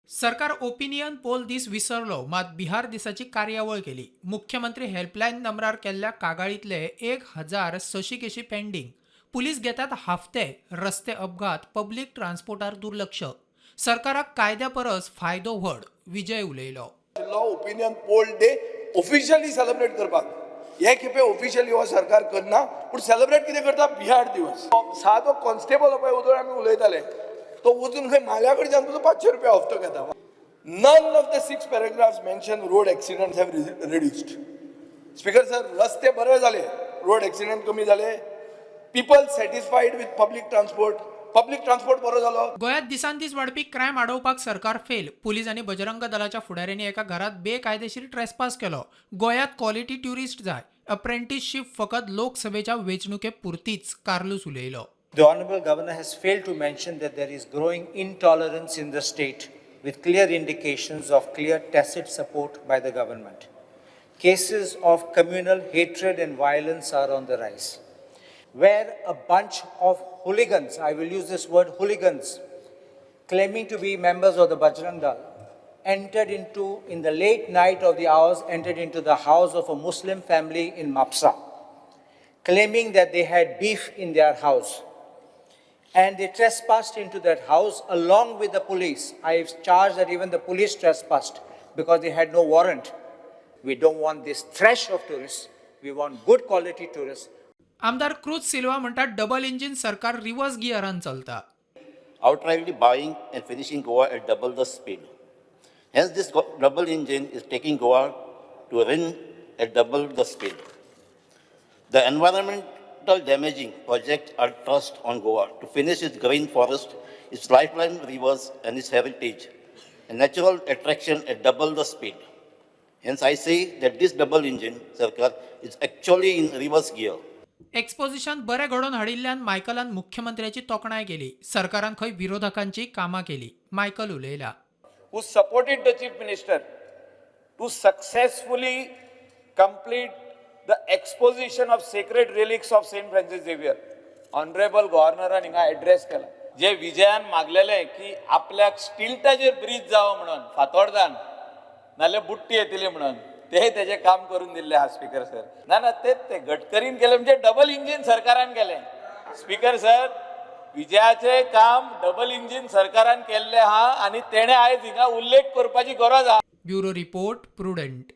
सरकार opinion poll दीस विसरलो मात बिहार दिसाची कार्यावळ केली. मुख्यमंत्री हेल्पलाईन नंबरार केल्ल्या कागाळीतले 1,600 केशी पेंडिंग. पुलीस घेतात हाफते. रस्ते अपघात, पब्लीक ट्रान्सपोर्टार दुर्लक्ष. सरकाराक कायद्या परस फायदो व्हड. विजय उलयलो. Opinion poll day officially celebrate करपाक हे खेपे ऑफिशियली हो सरकार करना, पूण सेलिब्रेट कितें करता बिहार दिवस. सादो कॉन्स्टेबल पळय उदळ आमी उलयताले तो वचून खंय माल्या कडच्यान तुजो 500 रुपया हफ्तो घेता. None of the 6 paragraphs mention road accidents have reduced. Speaker sir, रस्ते बरे झाले, रोड एक्सिडेंट कमी झाले, people satisfied with public transport बरो झालो. गोयात दिसान दीस वाडपी क्रायम आडोवपाक सरकार फेल. पुलीस आणि बजरंग दलाच्या फुडाऱ्यांनी एका घरात बेकायदेशीर ट्रेसपास केलो. गोयात क्वालिटी ट्युरिस्ट जाय. अप्रेंटिसशीप फकत लोकसभेच्या वेंचणुके पुरतीच. कार्लूस उलयलो. The Honourable Governor has failed to mention that there is growing intolerance in the state with clear indications of clear tacit support by the government. Cases of communal hatred and violence are on the rise, where a bunch of hooligans, I will use this word hooligans, claiming to be members of the Bajrang Dal, in the late night of the hours, entered into the house of a Muslim family in Mapsa, claiming that they had beef in their house. And they trespassed into that house along with the police. I have charged that even the police trespassed because they had no warrant. We don't want this thresh of tourists. We want good quality tourists. आमदार cruise सिल्वा म्हणतात double engine सरकार reverse गियरान चलता. Outrightly buying and finishing Goa at double the speed. Hence, this double engine is taking Goa to run at double the speed. The environmental damaging projects are thrust on Goa to finish its green forest, its lifeline rivers, and its heritage, a natural attraction at double the speed. Hence, I say that this double engine Sarkar is actually in reverse gear. Exposition बरे घडोवन हाडिल्ल्यान मायकलान मुख्यमंत्र्याची तोखणाय केली. सरकारान खंय विरोधकांची कामां केली. Michael उलयला. Who supported the Chief Minister to successfully complete the exposition of sacred relics of St. Francis Xavier. Honorable Governor हिंगा एड्रेस केला. जे विजयान मागलेले की आपल्याक स्टिल्टाचेर ब्रिज जावं म्हणून फातोर्डान नाल्यार बुट्टी येतली म्हणून तेजे काम करून दिल्ले हा स्पीकर सर. ना ते गडकरीन केले म्हणजे डबल इंजिन सरकारान केले. स्पीकर सर, विजयाचे काम डबल इंजिन सरकारान केल्ले हा आणि तेणे आयज हिंगा उल्लेख करपाची गरज हा. Bureau report prudent.